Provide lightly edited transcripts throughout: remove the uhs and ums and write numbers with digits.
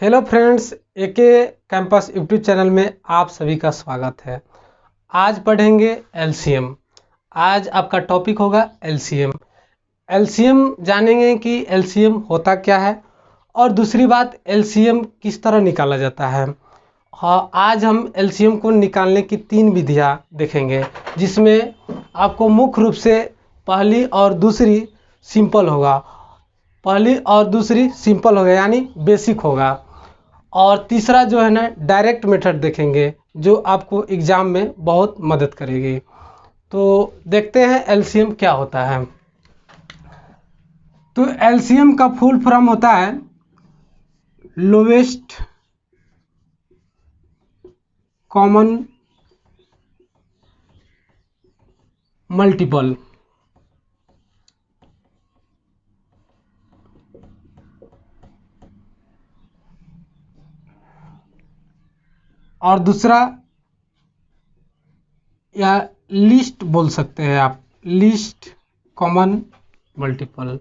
Hello friends, एके campus YouTube channel में आप सभी का स्वागत है। आज पढ़ेंगे एलसीएम। आज आपका टॉपिक होगा एलसीएम। एलसीएम जानेंगे कि एलसीएम होता क्या है और दूसरी बात एलसीएम किस तरह निकाला जाता है। हाँ, आज हम एलसीएम को निकालने की 3 विधियाँ देखेंगे, जिसमें आपको मुख्य रूप से पहली और दूसरी सिंपल होगा। पहली और दूसरी सिंपल होगा यानी बेसिक होगा, और तीसरा जो है ना डायरेक्ट मेथड देखेंगे, जो आपको एग्ज़ाम में बहुत मदद करेगी। तो देखते हैं एलसीएम क्या होता है। तो एलसीएम का फुल फॉर्म होता है लोवेस्ट कॉमन मल्टीपल। और दूसरा या लिस्ट बोल सकते हैं आप, लिस्ट कॉमन मल्टीपल।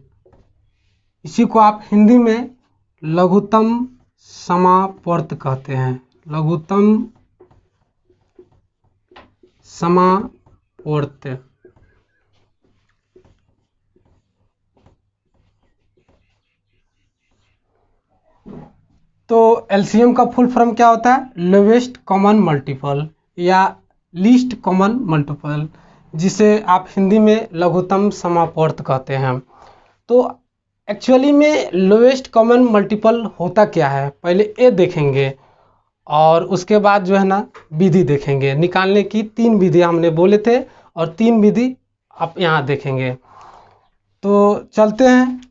इसी को आप हिंदी में लघुत्तम समापवर्त कहते हैं। लघुत्तम समापवर्त। तो एलसीएम का फुल फॉर्म क्या होता है? लोवेस्ट कॉमन मल्टीपल या लीस्ट कॉमन मल्टीपल, जिसे आप हिंदी में लघुत्तम समापवर्त कहते हैं। तो एक्चुअली में लोवेस्ट कॉमन मल्टीपल होता क्या है, पहले ये देखेंगे और उसके बाद जो है ना विधि देखेंगे। निकालने की 3 विधि हमने बोले थे और 3 विधि आप यहाँ देखेंगे। तो चलते हैं,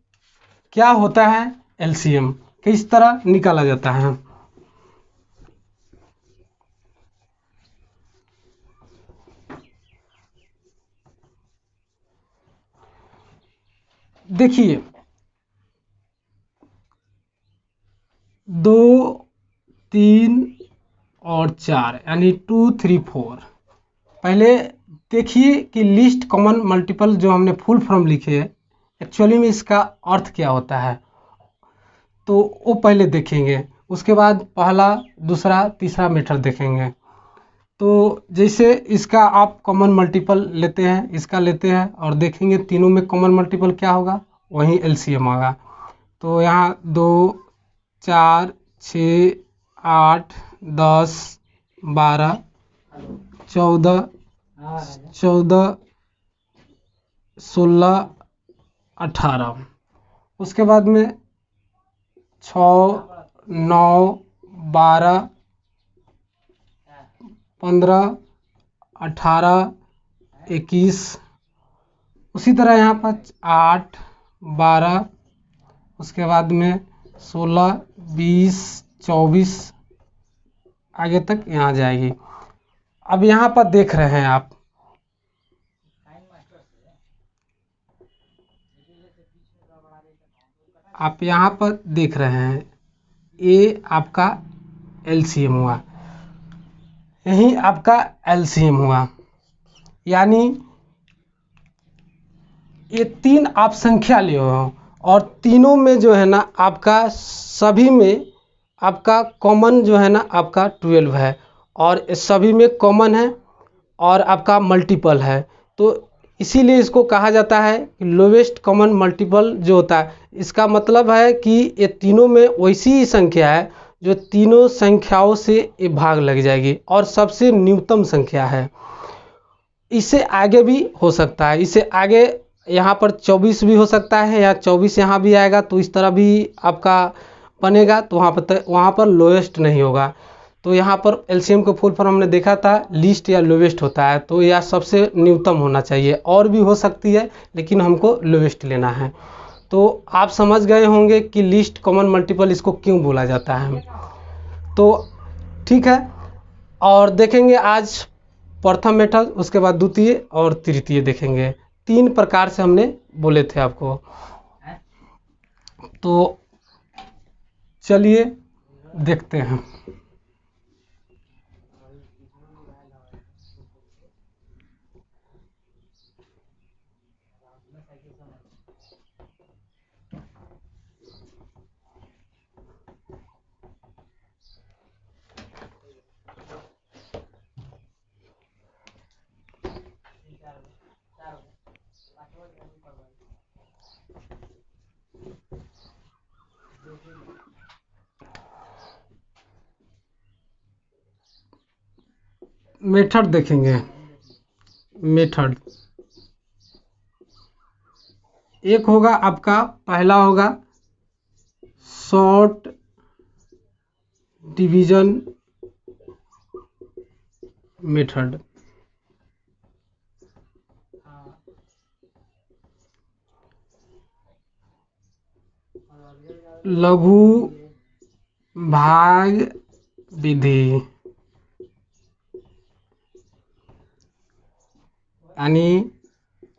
क्या होता है एलसीएम, किस तरह निकाला जाता है। देखिए, 2, 3 और 4 यानी 2, 3, 4। पहले देखिए कि लिस्ट कॉमन मल्टीपल जो हमने फुल फॉर्म लिखे है, एक्चुअली में इसका अर्थ क्या होता है, तो वो पहले देखेंगे। उसके बाद पहला, दूसरा, तीसरा मेथड देखेंगे। तो जैसे इसका आप कॉमन मल्टीपल लेते हैं, इसका लेते हैं और देखेंगे तीनों में कॉमन मल्टीपल क्या होगा, वही एलसीएम होगा। तो यहाँ 2, 4, 6, 8, 10, 12, 14, 16, 18। उसके बाद में 6, 9, 12, 15, 18, 21। उसी तरह यहाँ पर 8, 12, उसके बाद में 16, 20, 24 आगे तक यहाँ जाएगी। अब यहाँ पर देख रहे हैं आप यहाँ पर देख रहे हैं, ये आपका एलसीएम हुआ, यही आपका एलसीएम हुआ। यानी ये 3 आप संख्या ले हो और तीनों में जो है ना आपका सभी में आपका कॉमन जो है ना आपका 12 है, और सभी में कॉमन है और आपका मल्टीपल है। तो इसीलिए इसको कहा जाता है कि लोवेस्ट कॉमन मल्टीपल जो होता है, इसका मतलब है कि ये तीनों में वैसी ही संख्या है जो तीनों संख्याओं से ये भाग लग जाएगी और सबसे न्यूनतम संख्या है। इससे आगे भी हो सकता है, इससे आगे यहाँ पर 24 भी हो सकता है या 24 यहाँ भी आएगा, तो इस तरह भी आपका बनेगा। तो वहाँ पर लोएस्ट नहीं होगा। तो यहाँ पर एलसीएम को फुल फॉर्म हमने देखा था, लीस्ट या लोवेस्ट होता है। तो यह सबसे न्यूनतम होना चाहिए, और भी हो सकती है लेकिन हमको लोवेस्ट लेना है। तो आप समझ गए होंगे कि लीस्ट कॉमन मल्टीपल इसको क्यों बोला जाता है। तो ठीक है, और देखेंगे आज प्रथम मेथड, उसके बाद द्वितीय और तृतीय देखेंगे। 3 प्रकार से हमने बोले थे आपको। तो चलिए देखते हैं। मेथड देखेंगे। मेथड एक होगा आपका, पहला होगा शॉर्ट डिवीजन मेथड। लघु भाग विधि, यानी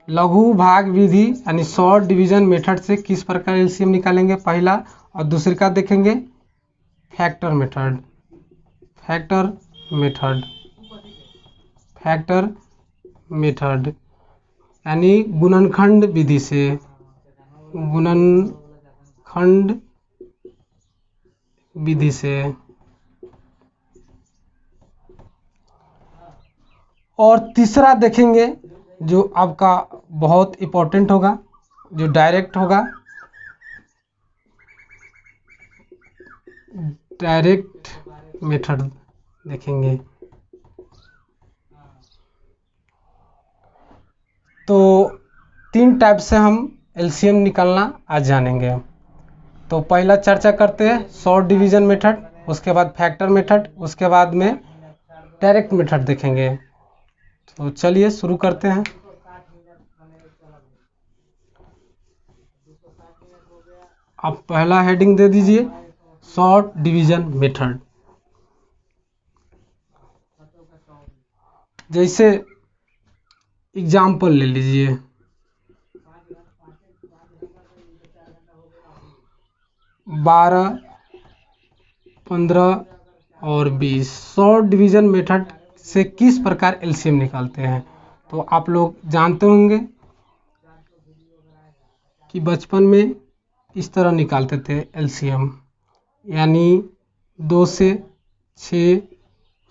लघु भाग विधि यानी शॉर्ट डिवीजन मेथड से किस प्रकार एलसीएम निकालेंगे, पहला। और दूसरे का देखेंगे factor method. Factor method, factor method यानी गुणनखंड विधि से, गुणनखंड विधि से। और तीसरा देखेंगे जो आपका बहुत इम्पोर्टेंट होगा, जो डायरेक्ट होगा, डायरेक्ट मेथड देखेंगे। तो 3 टाइप से हम एलसीएम निकालना आज जानेंगे। तो पहला चर्चा करते हैं शॉर्ट डिवीजन मेथड, उसके बाद फैक्टर मेथड, उसके बाद में डायरेक्ट मेथड देखेंगे। तो चलिए शुरू करते हैं। आप पहला हेडिंग दे दीजिए शॉर्ट डिवीजन मेथड। जैसे एग्जाम्पल ले लीजिए, 12, 15 और 20 शॉर्ट डिवीजन मेथड से किस प्रकार एलसीएम निकालते हैं। तो आप लोग जानते होंगे कि बचपन में इस तरह निकालते थे एलसीएम, यानी 2 से 6,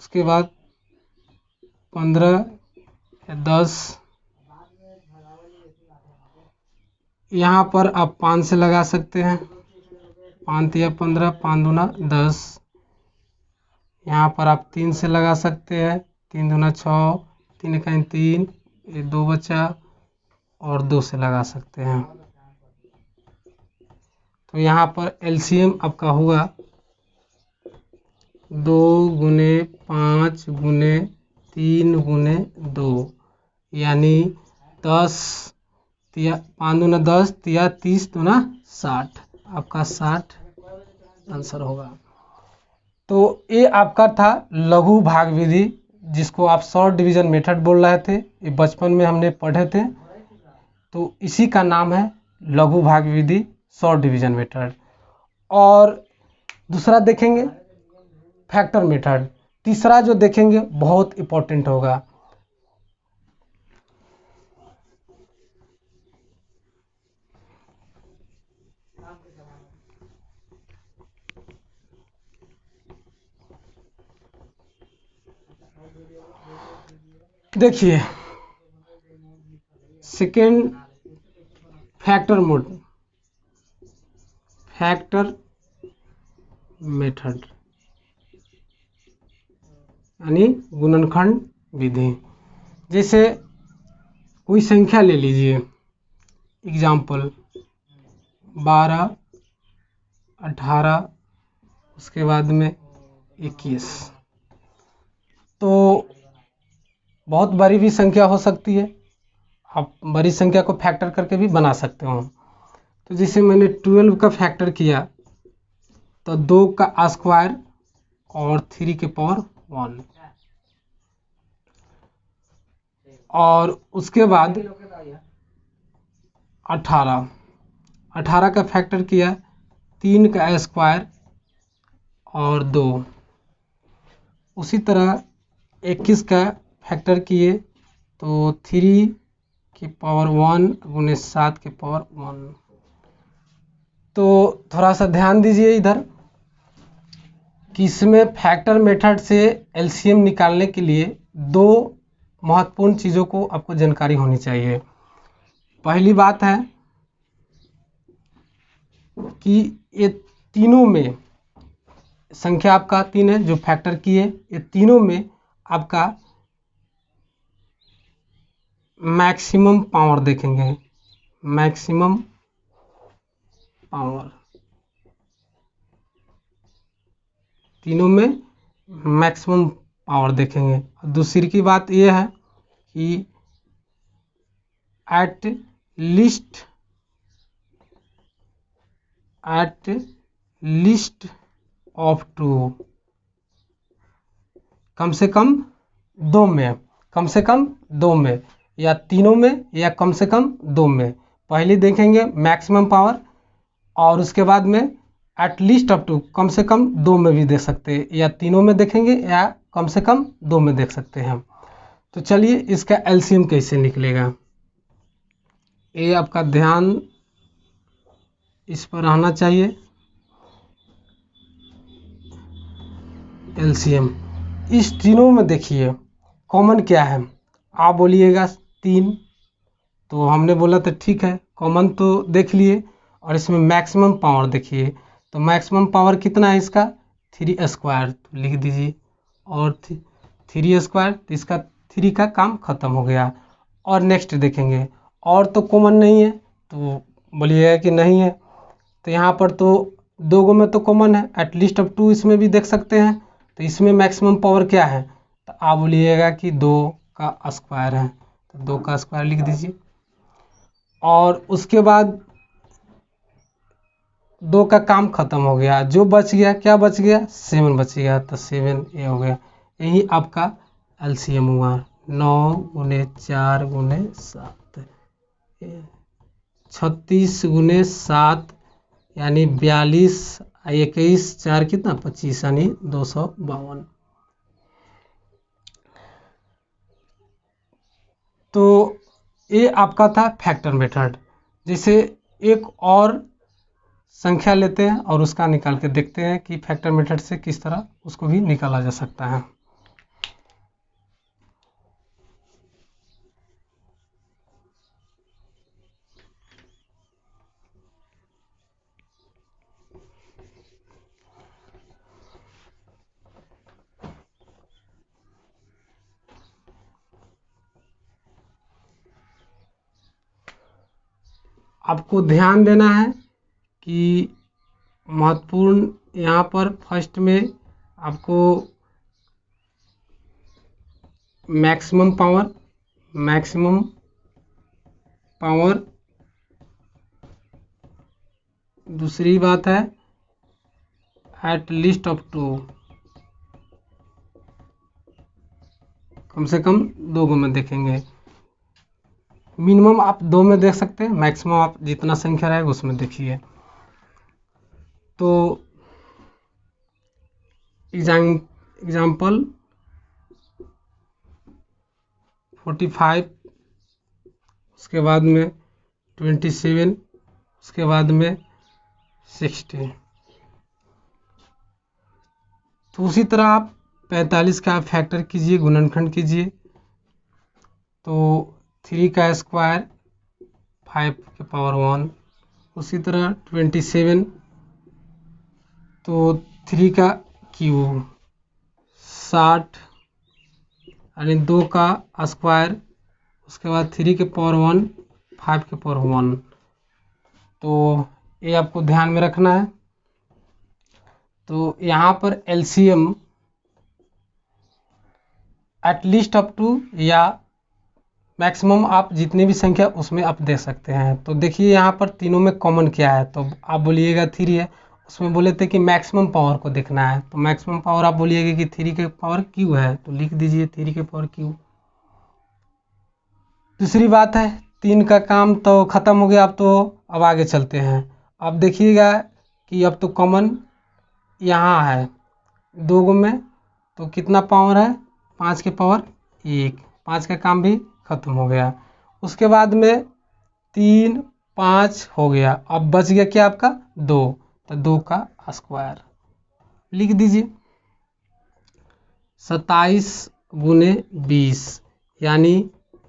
उसके बाद 15 या 10, यहाँ पर आप 5 से लगा सकते हैं, 5 या 15, 5 दूना 10। यहाँ पर आप 3 से लगा सकते हैं, 3 दूना 6, 3 इकाई 3, ये 2 बचा, और 2 से लगा सकते हैं। तो यहाँ पर एलसीएम आपका हुआ 2 गुने 5 गुने 3 गुने 2, यानी 10 तिया 5 दूना 10, तिया 30 दूना 60, आपका 60 आंसर होगा। तो ये आपका था लघु भाग विधि, जिसको आप शॉर्ट डिवीजन मेथड बोल रहे थे, ये बचपन में हमने पढ़े थे। तो इसी का नाम है लघु भाग विधि, शॉर्ट डिवीजन मेथड। और दूसरा देखेंगे फैक्टर मेथड। तीसरा जो देखेंगे बहुत इम्पोर्टेंट होगा। देखिए second factor mode, factor method यानी गुणनखंड विधि। जैसे कोई संख्या ले लीजिए, एग्जाम्पल 12, 18, उसके बाद में 21। तो बहुत बड़ी भी संख्या हो सकती है, आप बड़ी संख्या को फैक्टर करके भी बना सकते हो। तो जैसे मैंने 12 का फैक्टर किया तो 2 का स्क्वायर और 3 के पावर 1, और उसके बाद 18 का फैक्टर किया 3 का स्क्वायर और 2। उसी तरह 21 का फैक्टर किए तो 3 की पावर 1 गुने 7 की पावर 1। तो थोड़ा सा ध्यान दीजिए इधर कि इसमें फैक्टर मेथड से एलसीएम निकालने के लिए 2 महत्वपूर्ण चीज़ों को आपको जानकारी होनी चाहिए। पहली बात है कि ये तीनों में संख्या आपका 3 है जो फैक्टर की है, ये तीनों में आपका मैक्सिमम पावर देखेंगे, मैक्सिमम पावर, तीनों में मैक्सिमम पावर देखेंगे। दूसरी की बात यह है कि एट लिस्ट ऑफ 2, कम से कम 2 में, कम से कम 2 में, या तीनों में या कम से कम 2 में। पहले देखेंगे मैक्सिमम पावर और उसके बाद में एट लीस्ट अप टू, कम से कम 2 में भी देख सकते हैं, या तीनों में देखेंगे या कम से कम 2 में देख सकते हैं। तो चलिए इसका एलसीएम कैसे निकलेगा, ये आपका ध्यान इस पर रहना चाहिए। एलसीएम इस तीनों में देखिए कॉमन क्या है, आप बोलिएगा 3, तो हमने बोला तो ठीक है, कॉमन तो देख लिए। और इसमें मैक्सिमम पावर देखिए, तो मैक्सिमम पावर कितना है इसका 3 स्क्वायर, तो लिख दीजिए, और 3 स्क्वायर, तो इसका 3 का काम खत्म हो गया। और नेक्स्ट देखेंगे, और तो कॉमन नहीं है, तो बोलिएगा कि नहीं है, तो यहाँ पर तो 2 गो में तो कॉमन है, एटलीस्ट अब 2 इसमें भी देख सकते हैं, तो इसमें मैक्सिमम पावर क्या है, तो आप बोलिएगा कि 2 का स्क्वायर है, तो 2 का स्क्वायर लिख दीजिए। और उसके बाद 2 का काम खत्म हो गया, जो बच गया क्या बच गया 7 बच गया, तो 7 ये हो गया। यही आपका एलसीएम हुआ 9 गुने 4 गुने 7, 36 गुने 7 यानी 42, 21 4 कितना 25 यानी 252। तो ये आपका था फैक्टर मेथड। जैसे एक और संख्या लेते हैं और उसका निकाल के देखते हैं कि फैक्टर मेथड से किस तरह उसको भी निकाला जा सकता है। आपको ध्यान देना है कि महत्वपूर्ण यहाँ पर फर्स्ट में आपको मैक्सिमम पावर, दूसरी बात है एट लीस्ट ऑफ 2, कम से कम 2 गो में देखेंगे। मिनिमम आप 2 में देख सकते हैं, मैक्सिमम आप जितना संख्या रहेगा उसमें देखिए। तो एग्जाम्पल 45, उसके बाद में 27, उसके बाद में 60। तो उसी तरह आप 45 का फैक्टर कीजिए, गुणनखंड कीजिए, तो 3 का स्क्वायर 5 के पावर 1। उसी तरह 27, तो 3 का क्यूब 60 यानी 2 का स्क्वायर, उसके बाद 3 के पावर 1 5 के पावर 1। तो ये आपको ध्यान में रखना है। तो यहाँ पर LCM at least up to या मैक्सिमम आप जितनी भी संख्या उसमें आप दे सकते हैं। तो देखिए यहाँ पर तीनों में कॉमन क्या है, तो आप बोलिएगा 3 है, उसमें बोले थे कि मैक्सिमम पावर को देखना है, तो मैक्सिमम पावर आप बोलिएगा कि 3 के पावर क्यू है, तो लिख दीजिए 3 के पावर क्यू। दूसरी बात है 3 का काम तो ख़त्म हो गया, अब आगे चलते हैं। अब देखिएगा कि अब तो कॉमन यहाँ है 2 गो में, तो कितना पावर है 5 के पावर 1, 5 का काम भी खत्म हो गया। उसके बाद में 3 5 हो गया, अब बच गया क्या आपका 2, तो 2 का स्क्वायर लिख दीजिए। 27 गुने 20 यानी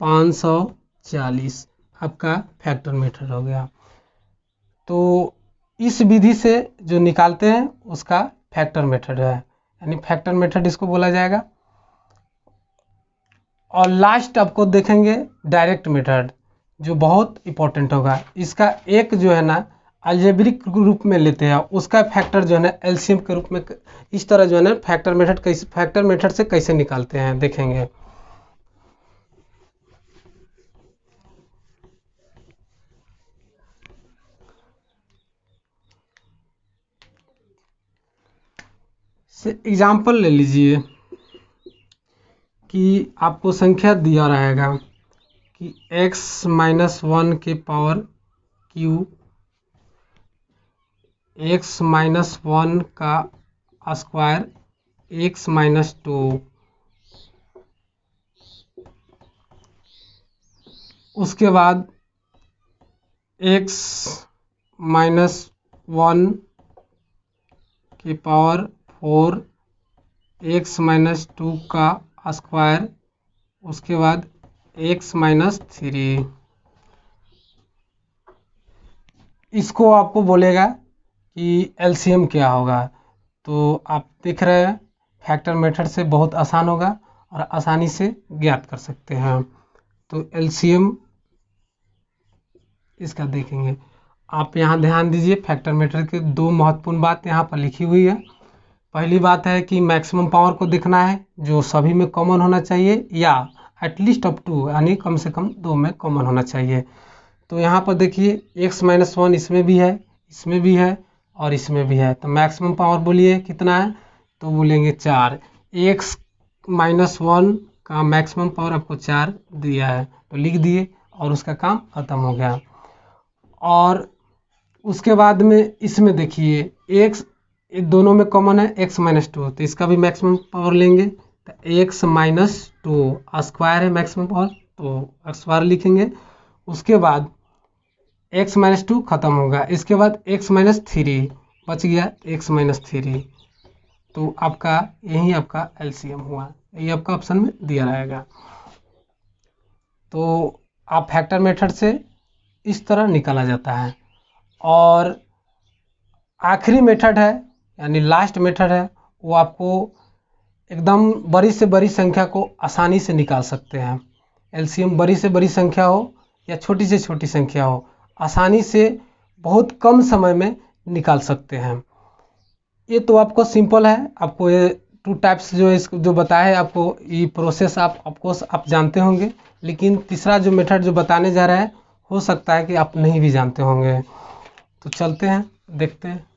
540 आपका फैक्टर मेथड हो गया। तो इस विधि से जो निकालते हैं उसका फैक्टर मेथड है, यानी फैक्टर मेथड इसको बोला जाएगा। और लास्ट आपको देखेंगे डायरेक्ट मेथड, जो बहुत इंपॉर्टेंट होगा। इसका एक जो है ना अलजेब्रिक रूप में लेते हैं, उसका फैक्टर जो है ना एलसीएम के रूप में, इस तरह जो है ना फैक्टर मेथड से कैसे निकालते हैं देखेंगे। एग्जाम्पल ले लीजिए कि आपको संख्या दिया रहेगा कि x-1 के पावर क्यू, x-1 का स्क्वायर, x-2, उसके बाद x-1 के पावर 4, x-2 का स्क्वायर, उसके बाद x-3। इसको आपको बोलेगा कि एलसीएम क्या होगा। तो आप देख रहे हैं फैक्टर मेथड से बहुत आसान होगा और आसानी से ज्ञात कर सकते हैं। तो एलसीएम इसका देखेंगे। आप यहाँ ध्यान दीजिए, फैक्टर मेथड के दो महत्वपूर्ण बात यहाँ पर लिखी हुई है। पहली बात है कि मैक्सिमम पावर को देखना है जो सभी में कॉमन होना चाहिए, या एटलीस्ट अप टू, यानी कम से कम दो में कॉमन होना चाहिए। तो यहाँ पर देखिए x-1 इसमें भी है, इसमें भी है और इसमें भी है। तो मैक्सिमम पावर बोलिए कितना है, तो बोलेंगे 4। x-1 का मैक्सिमम पावर आपको 4 दिया है, तो लिख दिए और उसका काम खत्म हो गया। और उसके बाद में इसमें देखिए x दोनों में कॉमन है x-2, तो इसका भी मैक्सिमम पावर लेंगे। तो x-2 स्क्वायर है मैक्सिमम पावर, तो स्क्वायर लिखेंगे। उसके बाद x-2 खत्म होगा, इसके बाद x-3 बच गया, x-3। तो आपका यही आपका एलसीएम हुआ, यही आपका ऑप्शन में दिया रहेगा। तो आप फैक्टर मेथड से इस तरह निकाला जाता है। और आखिरी मेथड है, यानी लास्ट मेथड है, वो आपको एकदम बड़ी से बड़ी संख्या को आसानी से निकाल सकते हैं। एलसीएम बड़ी से बड़ी संख्या हो या छोटी से छोटी संख्या हो, आसानी से बहुत कम समय में निकाल सकते हैं। ये तो आपको सिंपल है, आपको ये 2 टाइप्स जो बताया है आपको, ये प्रोसेस आप जानते होंगे। लेकिन तीसरा जो मेथड जो बताने जा रहा है, हो सकता है कि आप नहीं भी जानते होंगे। तो चलते हैं देखते हैं।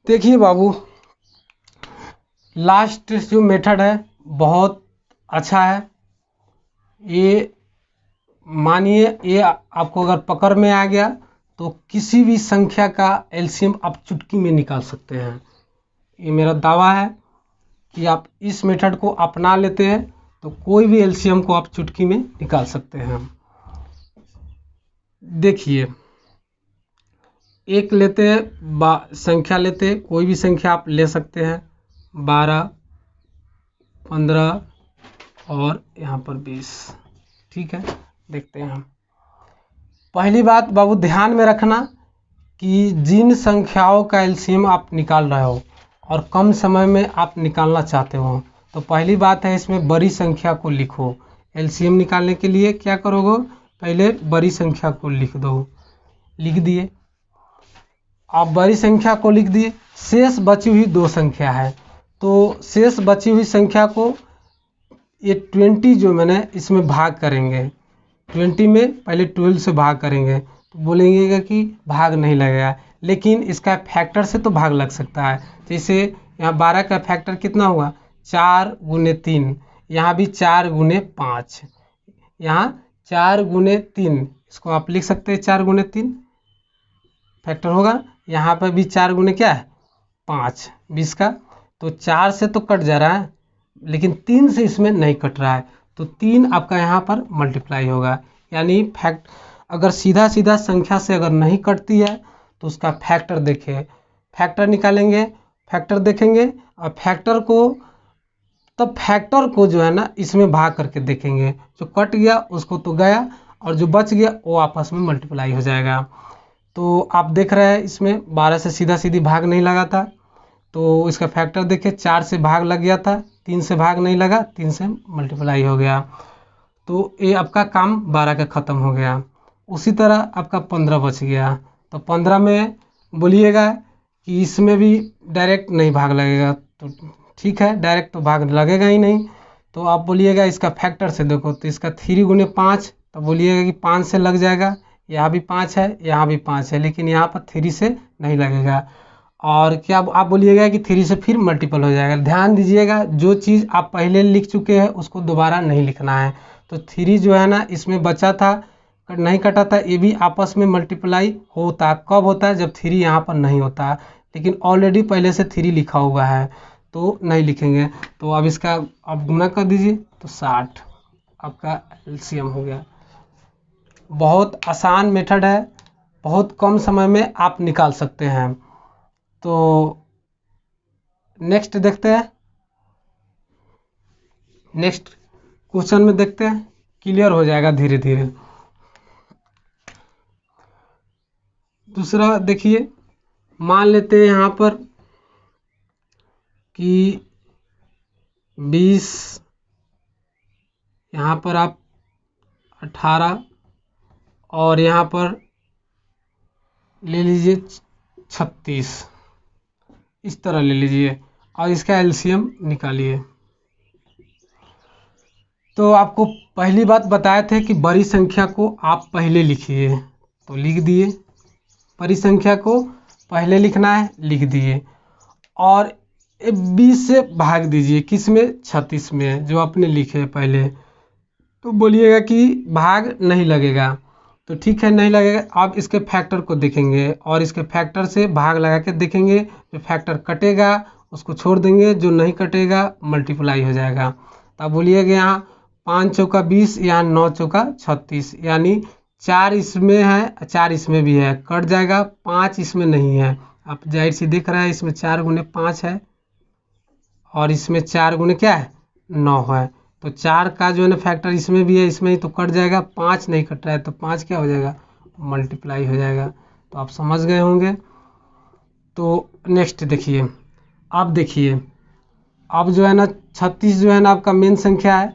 देखिए बाबू, लास्ट जो मेथड है बहुत अच्छा है। ये मानिए ये आपको अगर पकड़ में आ गया तो किसी भी संख्या का एलसीएम आप चुटकी में निकाल सकते हैं। ये मेरा दावा है कि आप इस मेथड को अपना लेते हैं तो कोई भी एलसीएम को आप चुटकी में निकाल सकते हैं। देखिए, एक लेते हैं, संख्या लेते हैं, कोई भी संख्या आप ले सकते हैं, 12, 15 और यहाँ पर 20। ठीक है, देखते हैं हम। पहली बात बाबू ध्यान में रखना कि जिन संख्याओं का एलसीएम आप निकाल रहे हो और कम समय में आप निकालना चाहते हो, तो पहली बात है इसमें बड़ी संख्या को लिखो। एलसीएम निकालने के लिए क्या करोगे, पहले बड़ी संख्या को लिख दो। लिख दिए, आप बड़ी संख्या को लिख दिए, शेष बची हुई 2 संख्या है, तो शेष बची हुई संख्या को ये 20 जो मैंने इसमें भाग करेंगे। 20 में पहले 12 से भाग करेंगे, तो बोलेंगे कि भाग नहीं लगेगा, लेकिन इसका फैक्टर से तो भाग लग सकता है। जैसे यहाँ 12 का फैक्टर कितना हुआ, 4 गुने 3, यहाँ भी 4 गुने 5, यहाँ 4 गुने 3, इसको आप लिख सकते हैं 4 गुने 3 फैक्टर होगा। यहाँ पर भी 4 गुने क्या है 5, 20 का, तो 4 से तो कट जा रहा है लेकिन 3 से इसमें नहीं कट रहा है, तो 3 आपका यहाँ पर मल्टीप्लाई होगा। यानी अगर सीधा सीधा संख्या से अगर नहीं कटती है तो उसका फैक्टर देखें, फैक्टर निकालेंगे, फैक्टर देखेंगे और फैक्टर को जो है ना इसमें भाग करके देखेंगे, जो कट गया उसको तो गया और जो बच गया वो आपस में मल्टीप्लाई हो जाएगा। तो आप देख रहे हैं इसमें 12 से सीधा सीधी भाग नहीं लगा था, तो इसका फैक्टर देखिए 4 से भाग लग गया था, 3 से भाग नहीं लगा, 3 से मल्टीप्लाई हो गया। तो ये आपका काम 12 का ख़त्म हो गया। उसी तरह आपका 15 बच गया, तो 15 में बोलिएगा कि इसमें भी डायरेक्ट नहीं भाग लगेगा, तो ठीक है डायरेक्ट तो भाग लगेगा ही नहीं। तो आप बोलिएगा इसका फैक्टर से देखो, तो इसका 3 गुने 5, तो बोलिएगा कि 5 से लग जाएगा, यहाँ भी 5 है यहाँ भी 5 है, लेकिन यहाँ पर 3 से नहीं लगेगा। और क्या आप बोलिएगा कि 3 से फिर मल्टीपल हो जाएगा। ध्यान दीजिएगा, जो चीज़ आप पहले लिख चुके हैं उसको दोबारा नहीं लिखना है। तो 3 जो है ना इसमें बचा था, नहीं कटा था, ये भी आपस में मल्टीप्लाई होता। कब होता है? जब 3 यहाँ पर नहीं होता, लेकिन ऑलरेडी पहले से 3 लिखा हुआ है तो नहीं लिखेंगे। तो अब इसका आप गुना कर दीजिए, तो 60 आपका एलसीएम हो गया। बहुत आसान मेथड है, बहुत कम समय में आप निकाल सकते हैं। तो नेक्स्ट देखते हैं, नेक्स्ट क्वेश्चन में देखते हैं, क्लियर हो जाएगा धीरे धीरे। दूसरा देखिए, मान लेते हैं यहाँ पर कि 20, यहाँ पर आप 18 और यहाँ पर ले लीजिए 36, इस तरह ले लीजिए और इसका एलसीएम निकालिए। तो आपको पहली बात बताए थे कि बड़ी संख्या को आप पहले लिखिए, तो लिख दिए, बड़ी संख्या को पहले लिखना है, लिख दिए। और 20 से भाग दीजिए, किस में? 36 में, जो आपने लिखे पहले। तो बोलिएगा कि भाग नहीं लगेगा, तो ठीक है नहीं लगेगा। अब इसके फैक्टर को देखेंगे और इसके फैक्टर से भाग लगा के देखेंगे, जो फैक्टर कटेगा उसको छोड़ देंगे, जो नहीं कटेगा मल्टीप्लाई हो जाएगा। तो आप बोलिएगा यहाँ 5 चौका 20, यहाँ 9 चौका 36, यानी 4 इसमें है 4 इसमें भी है, कट जाएगा, 5 इसमें नहीं है। आप जाहिर सी देख रहा है इसमें 4 गुने 5 है और इसमें 4 गुने क्या है? 9 है। तो 4 का जो है ना फैक्टर इसमें भी है, इसमें ही, तो कट जाएगा, 5 नहीं कट रहा है, तो 5 क्या हो जाएगा? मल्टीप्लाई हो जाएगा। तो आप समझ गए होंगे। तो नेक्स्ट देखिए, अब देखिए, अब जो है ना 36 जो है ना आपका मेन संख्या है,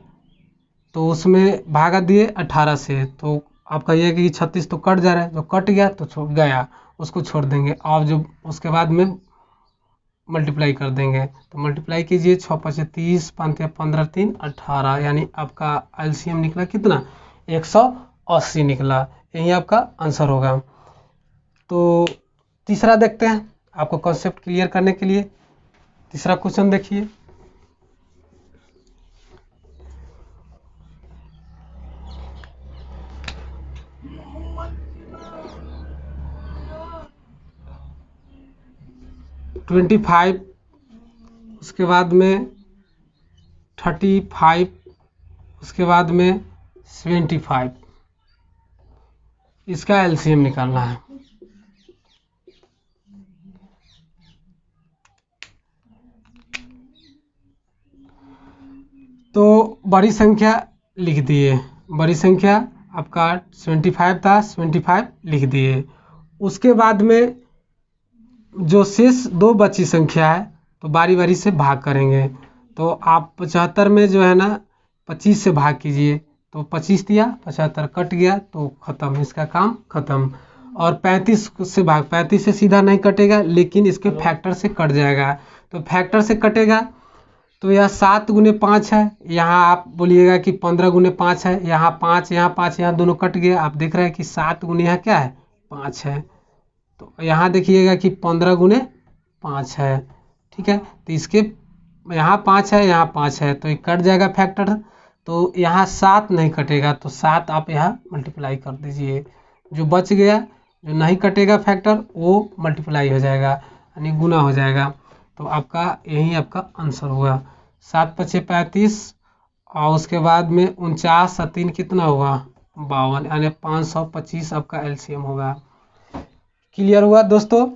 तो उसमें भागा दिए 18 से, तो आपका ये कि 36 तो कट जा रहा है, जो कट गया तो छोड़ गया, उसको छोड़ देंगे। और जो उसके बाद में मल्टीप्लाई कर देंगे, तो मल्टीप्लाई कीजिए, 6 5 30, 5 15 3 18, यानी आपका एलसीएम निकला कितना? 180 निकला। यही आपका आंसर होगा। तो तीसरा देखते हैं, आपको कॉन्सेप्ट क्लियर करने के लिए तीसरा क्वेश्चन देखिए। $25, उसके बाद में 35, उसके बाद में 75, इसका एलसीएम निकालना है। तो बड़ी संख्या लिख दिए, बड़ी संख्या आपका 75 था, 75 लिख दिए। उसके बाद में जो शेष 2 बची संख्या है, तो बारी बारी से भाग करेंगे। तो आप 75 में जो है ना 25 से भाग कीजिए, तो 25 दिया, 75 कट गया, तो ख़त्म, इसका काम ख़त्म। और 35 से भाग, 35 से सीधा नहीं कटेगा, लेकिन इसके फैक्टर से कट जाएगा। तो फैक्टर से कटेगा, तो यह 7 गुने 5 है, यहाँ आप बोलिएगा कि 15 गुने 5 है, यहाँ 5 यहाँ 5, यहाँ दोनों कट गए। आप देख रहे हैं कि 7 गुने यहाँ क्या है? 5 है। तो यहाँ देखिएगा कि 15 गुने 5 है, ठीक है। तो इसके यहाँ 5 है, यहाँ 5 है, तो ये कट जाएगा फैक्टर। तो यहाँ 7 नहीं कटेगा, तो 7 आप यहाँ मल्टीप्लाई कर दीजिए, जो बच गया, जो नहीं कटेगा फैक्टर, वो मल्टीप्लाई हो जाएगा, यानी गुना हो जाएगा। तो आपका यही आपका आंसर हुआ। 7 5 35, और उसके बाद में 49 3 कितना हुआ? 52, यानी 525 आपका एलसीएम होगा। क्लियर हुआ दोस्तों?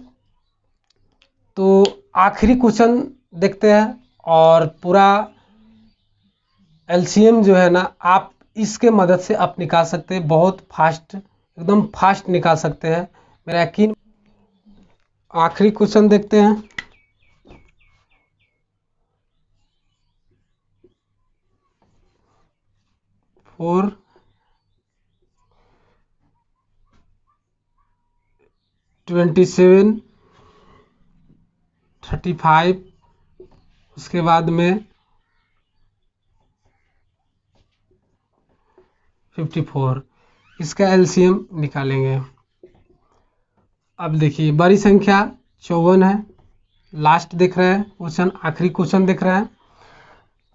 तो आखिरी क्वेश्चन देखते हैं और पूरा एलसीएम जो है ना आप इसके मदद से आप निकाल सकते हैं, बहुत फास्ट, एकदम फास्ट निकाल सकते हैं, मेरा यकीन। आखिरी क्वेश्चन देखते हैं। फोर 27 35 उसके बाद में 54, इसका एलसीएम निकालेंगे। अब देखिए बड़ी संख्या 54 है, लास्ट देख रहे हैं क्वेश्चन, आखिरी क्वेश्चन देख रहे हैं,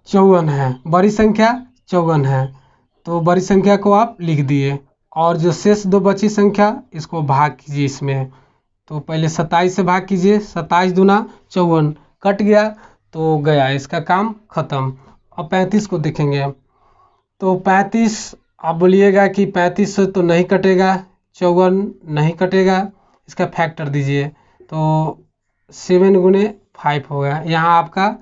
54 है, बड़ी संख्या 54 है, तो बड़ी संख्या को आप लिख दिए और जो शेष दो बची संख्या इसको भाग कीजिए इसमें। तो पहले 27 से भाग कीजिए, 27 दूना 54, कट गया तो गया, इसका काम खत्म। अब 35 को देखेंगे। तो 35 आप बोलिएगा कि 35 से तो नहीं कटेगा, 54 नहीं कटेगा, इसका फैक्टर दीजिए। तो 7 गुने 5 होगा, यहाँ आपका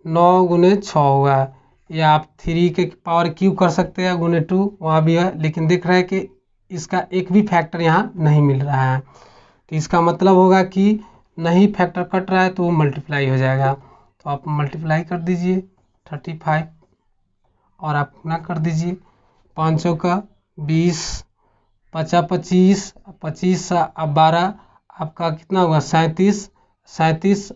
9 गुने 6 होगा, या आप 3 के पावर क्यूब कर सकते हैं, गुने 2 वहाँ भी है, लेकिन दिख रहा है कि इसका एक भी फैक्टर यहाँ नहीं मिल रहा है। तो इसका मतलब होगा कि नहीं फैक्टर कट रहा है तो वो मल्टीप्लाई हो जाएगा। तो आप मल्टीप्लाई कर दीजिए 35 और आप गुना कर दीजिए, 500 का 20, 50 25, 25 अब 12 आपका कितना होगा 37, 37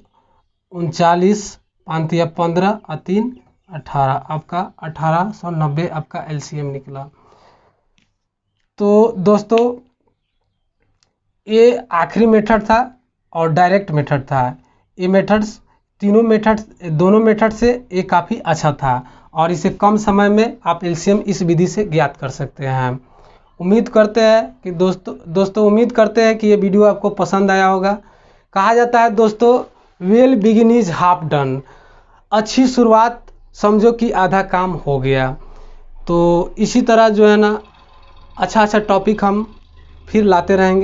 39, 5 या 15 और 3 18, आपका 1890 आपका एलसीएम निकला। तो दोस्तों ये आखिरी मेथड था और डायरेक्ट मेथड था। ये मेथड्स तीनों मेथड, दोनों मेथड से ये काफ़ी अच्छा था और इसे कम समय में आप एलसीएम इस विधि से ज्ञात कर सकते हैं। उम्मीद करते हैं कि दोस्तों उम्मीद करते हैं कि ये वीडियो आपको पसंद आया होगा। कहा जाता है दोस्तों, well begin is half done, अच्छी शुरुआत समझो कि आधा काम हो गया। तो इसी तरह जो है ना अच्छा अच्छा टॉपिक हम फिर लाते रहेंगे।